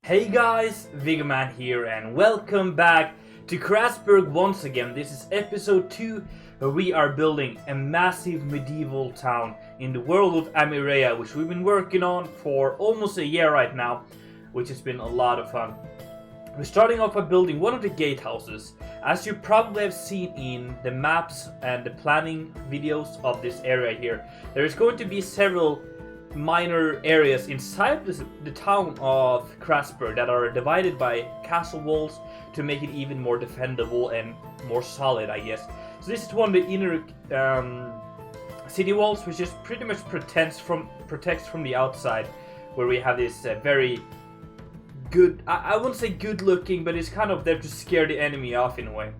Hey guys, Vigorman here and welcome back to Crasburg once again. This is episode 2 where we are building a massive medieval town in the world of Amirea, which we've been working on for almost a year right now, which has been a lot of fun. We're starting off by building one of the gatehouses. As you probably have seen in the maps and the planning videos of this area here, there is going to be several minor areas inside the town of Crasburg that are divided by castle walls to make it even more defendable and more solid, I guess. So this is one of the inner city walls, which just pretty much protects from the outside, where we have this very good, I wouldn't say good looking, but it's kind of there to scare the enemy off in a way.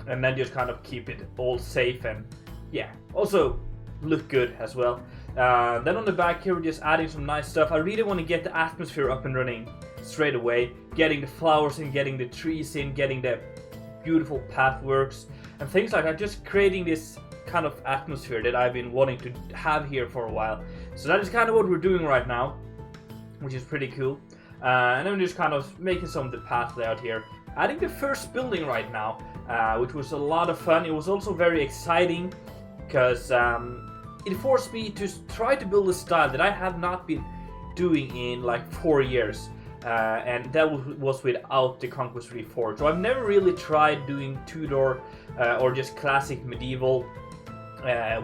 And then just kind of keep it all safe and yeah, also look good as well. Then on the back here we're just adding some nice stuff. I really want to get the atmosphere up and running straight away, getting the flowers in, getting the trees in, getting the beautiful pathworks and things like that, just creating this kind of atmosphere that I've been wanting to have here for a while. So that is kind of what we're doing right now, which is pretty cool. And then just kind of making some of the path layout here, adding the first building right now, which was a lot of fun. It was also very exciting because it forced me to try to build a style that I have not been doing in like 4 years, and that was without the Conquest Reforged. So I've never really tried doing Tudor or just classic medieval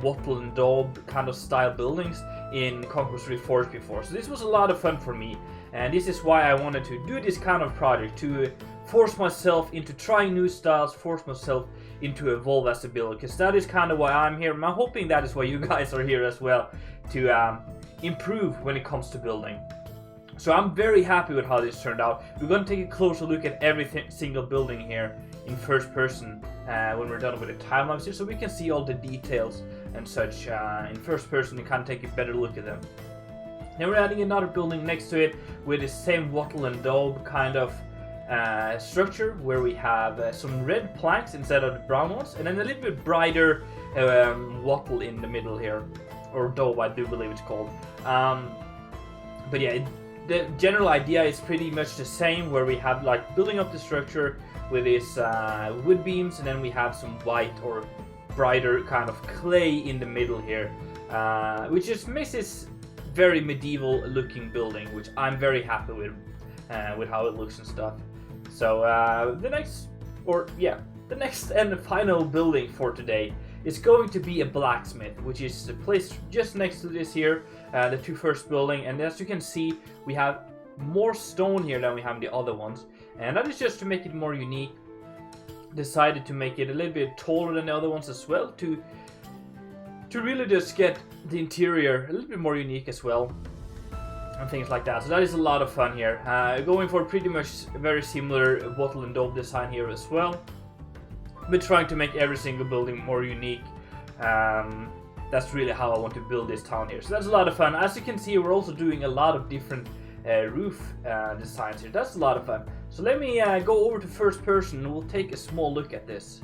wattle and daub kind of style buildings in Conquest Reforged before. So this was a lot of fun for me, and this is why I wanted to do this kind of project, to force myself into trying new styles, force myself into evolve as a builder, because that is kind of why I'm here. I'm hoping that is why you guys are here as well, to improve when it comes to building. So I'm very happy with how this turned out. We're going to take a closer look at every single building here in first person when we're done with the timelapse here, so we can see all the details and such in first person and kind of take a better look at them. Then we're adding another building next to it with the same wattle and daub kind of structure, where we have some red planks instead of the brown ones, and then a little bit brighter wattle in the middle here, or daub I do believe it's called. But yeah, the general idea is pretty much the same, where we have like building up the structure with these wood beams, and then we have some white or brighter kind of clay in the middle here, which just makes this very medieval looking building, which I'm very happy with how it looks and stuff. So the next and the final building for today is going to be a blacksmith, which is placed just next to this here, the two first building. And as you can see, we have more stone here than we have in the other ones, and that is just to make it more unique. Decided to make it a little bit taller than the other ones as well, to really just get the interior a little bit more unique as well, and things like that. So that is a lot of fun here. Going for pretty much very similar wattle and daub design here as well, but trying to make every single building more unique. That's really how I want to build this town here. So that's a lot of fun. As you can see, we're also doing a lot of different roof designs here. That's a lot of fun. So let me go over to first person and we'll take a small look at this.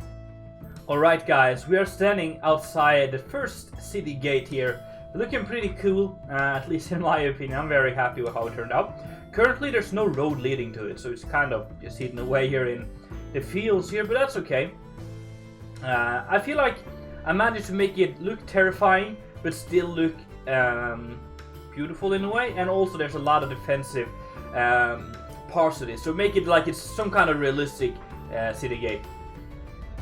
Alright guys, we are standing outside the first city gate here. Looking pretty cool, at least in my opinion. I'm very happy with how it turned out. Currently there's no road leading to it, so it's kind of just hidden away here in the fields here, but that's okay. I feel like I managed to make it look terrifying, but still look beautiful in a way, and also there's a lot of defensive parts of this, so make it like it's some kind of realistic city gate,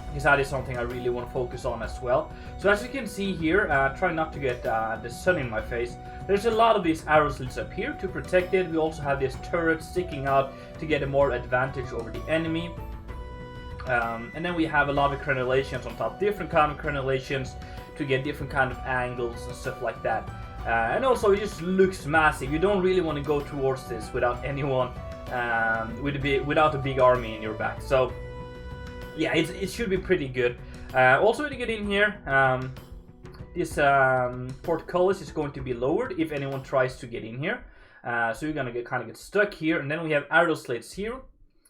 because that is something I really want to focus on as well. So as you can see here, try not to get the sun in my face, there's a lot of these arrow slits up here to protect it. We also have this turret sticking out to get a more advantage over the enemy. And then we have a lot of crenellations on top, different kind of crenellations to get different kind of angles and stuff like that. And also it just looks massive. You don't really want to go towards this without anyone, without a big army in your back. So yeah, it should be pretty good. Also to get in here, this portcullis is going to be lowered if anyone tries to get in here. So you're gonna kind of get stuck here, and then we have arrow slits here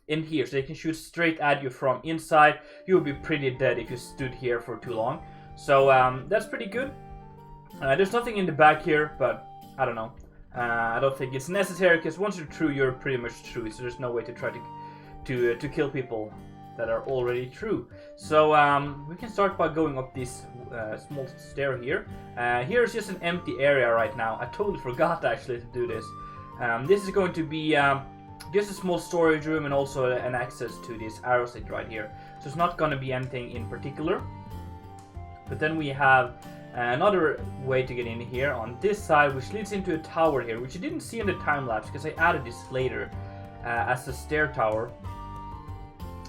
in here, so they can shoot straight at you from inside. You would be pretty dead if you stood here for too long. So that's pretty good. There's nothing in the back here, but I don't know. I don't think it's necessary, because once you're true, you're pretty much true. So there's no way to try to kill people that are already true. So we can start by going up this small stair here. Here's just an empty area right now. I totally forgot actually to do this. This is going to be just a small storage room and also an access to this arrow slit right here. So it's not going to be anything in particular. But then we have another way to get in here on this side, which leads into a tower here, which you didn't see in the time lapse because I added this later as a stair tower.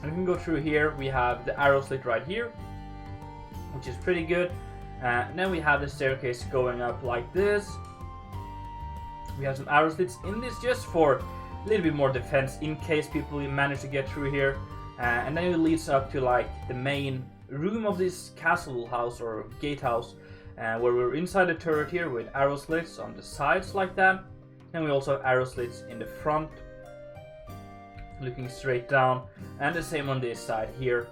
And we can go through here. We have the arrow slit right here, which is pretty good. And then we have the staircase going up like this. We have some arrow slits in this just for a little bit more defense in case people manage to get through here. And then it leads up to like the main room of this castle house or gatehouse, where we're inside the turret here with arrow slits on the sides like that. And we also have arrow slits in the front, looking straight down, and the same on this side here.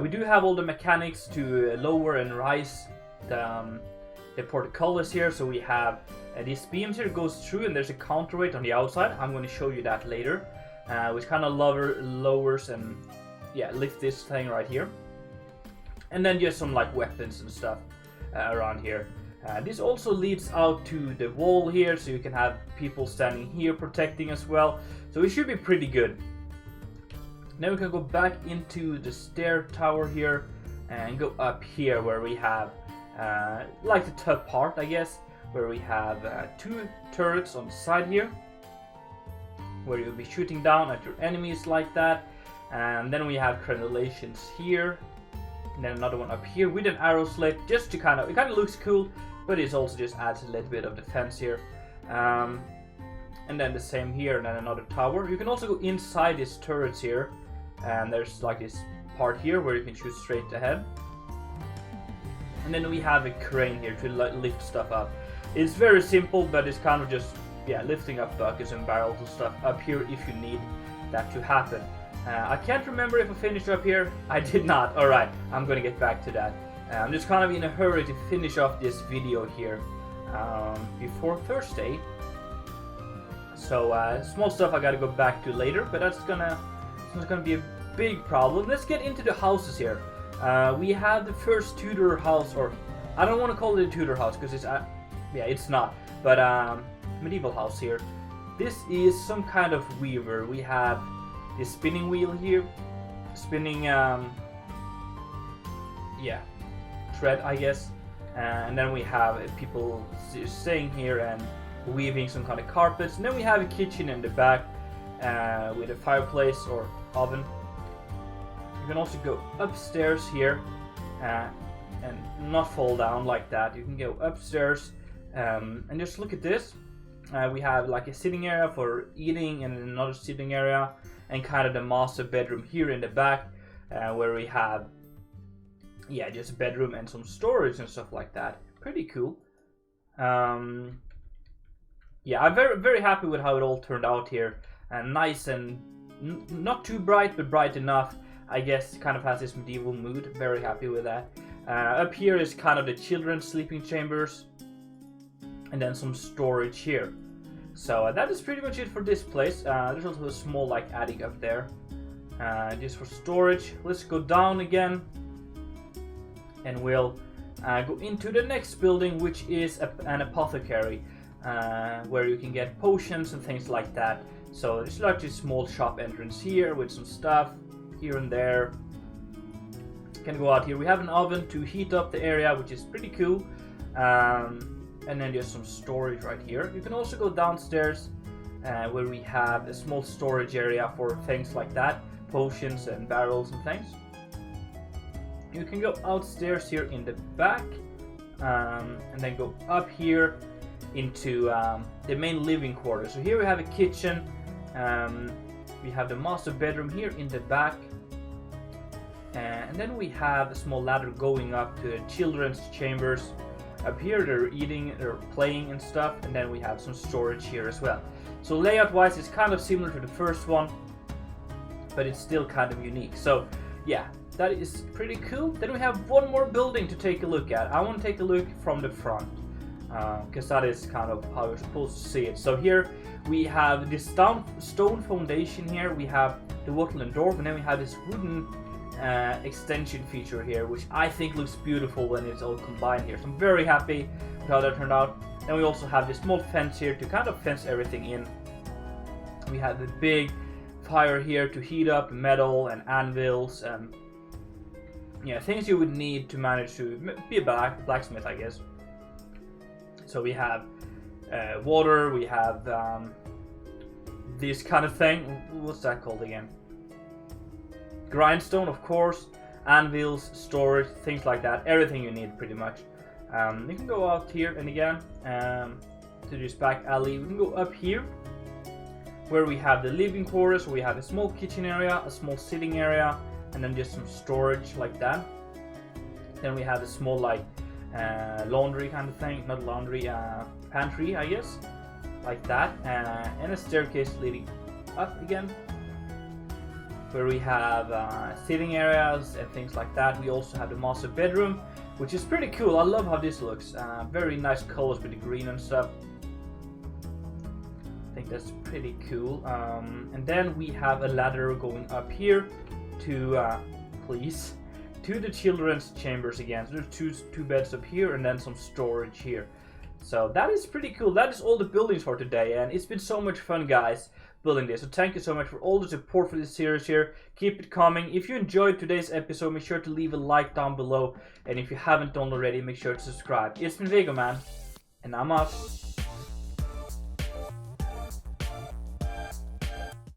We do have all the mechanics to lower and rise the portcullis here. So we have these beams here goes through, and there's a counterweight on the outside. I'm going to show you that later, which kind of lowers and lifts this thing right here. And then just some like weapons and stuff around here. This also leads out to the wall here, so you can have people standing here protecting as well. So it should be pretty good. Now we can go back into the stair tower here and go up here where we have like the top part, I guess, where we have two turrets on the side here, where you'll be shooting down at your enemies like that. And then we have crenellations here, and then another one up here with an arrow slit, just to it kind of looks cool, but it also just adds a little bit of defense here. And then the same here, and then another tower. You can also go inside these turrets here, and there's like this part here where you can shoot straight ahead. And then we have a crane here to lift stuff up. It's very simple, but it's kind of just lifting up buckets and barrels and stuff up here if you need that to happen. I can't remember if I finished up here. I did not. Alright, I'm gonna get back to that. I'm just kind of in a hurry to finish off this video here before Thursday. So small stuff I gotta go back to later, but it's not gonna be a big problem. Let's get into the houses here. We have the first Tudor house, or I don't want to call it a Tudor house because it's it's not, but medieval house here. This is some kind of weaver. We have this spinning wheel here, spinning thread, I guess, and then we have people staying here and weaving some kind of carpets. And then we have a kitchen in the back with a fireplace or oven. You can also go upstairs here and not fall down like that. You can go upstairs and just look at this. We have like a sitting area for eating and another sitting area, and kind of the master bedroom here in the back, where we have just a bedroom and some storage and stuff like that. Pretty cool. I'm very, very happy with how it all turned out here. Nice and not too bright, but bright enough. I guess kind of has this medieval mood. Very happy with that. Up here is kind of the children's sleeping chambers, and then some storage here. So that is pretty much it for this place. There's also a small like attic up there, just for storage. Let's go down again, and we'll go into the next building, which is an apothecary, where you can get potions and things like that. So there's like this small shop entrance here with some stuff here and there. You can go out here. We have an oven to heat up the area, which is pretty cool. And then there's some storage right here. You can also go downstairs, where we have a small storage area for things like that, potions and barrels and things. You can go outstairs here in the back, and then go up here into the main living quarters. So here we have a kitchen. We have the master bedroom here in the back, and then we have a small ladder going up to the children's chambers. Up here they're eating, they're playing and stuff, and then we have some storage here as well. So layout wise it's kind of similar to the first one, but it's still kind of unique. So yeah, that is pretty cool. Then we have one more building to take a look at. I want to take a look from the front. because that is kind of how you're supposed to see it. So here we have this stone foundation here, we have the wattle and dwarf, and then we have this wooden extension feature here, which I think looks beautiful when it's all combined here. So I'm very happy with how that turned out. Then we also have this small fence here to kind of fence everything in. We have the big fire here to heat up metal and anvils and things you would need to manage to be a blacksmith, I guess. So we have water, we have this kind of thing. What's that called again? Grindstone, of course, anvils, storage, things like that. Everything you need, pretty much. You can go out here, and again, to this back alley, we can go up here, where we have the living quarters. We have a small kitchen area, a small sitting area, and then just some storage like that. Then we have a small laundry kind of thing, not laundry, pantry, I guess, like that, and a staircase leading up again, where we have sitting areas and things like that. We also have the master bedroom, which is pretty cool. I love how this looks. Very nice colors with the green and stuff. I think that's pretty cool. And then we have a ladder going up here to to the children's chambers again. So there's two beds up here and then some storage here. So that is pretty cool. That is all the buildings for today, and it's been so much fun, guys, building this. So thank you so much for all the support for this series here. Keep it coming. If you enjoyed today's episode, make sure to leave a like down below, and if you haven't done already, make sure to subscribe. It's been Vegoman, and I'm out.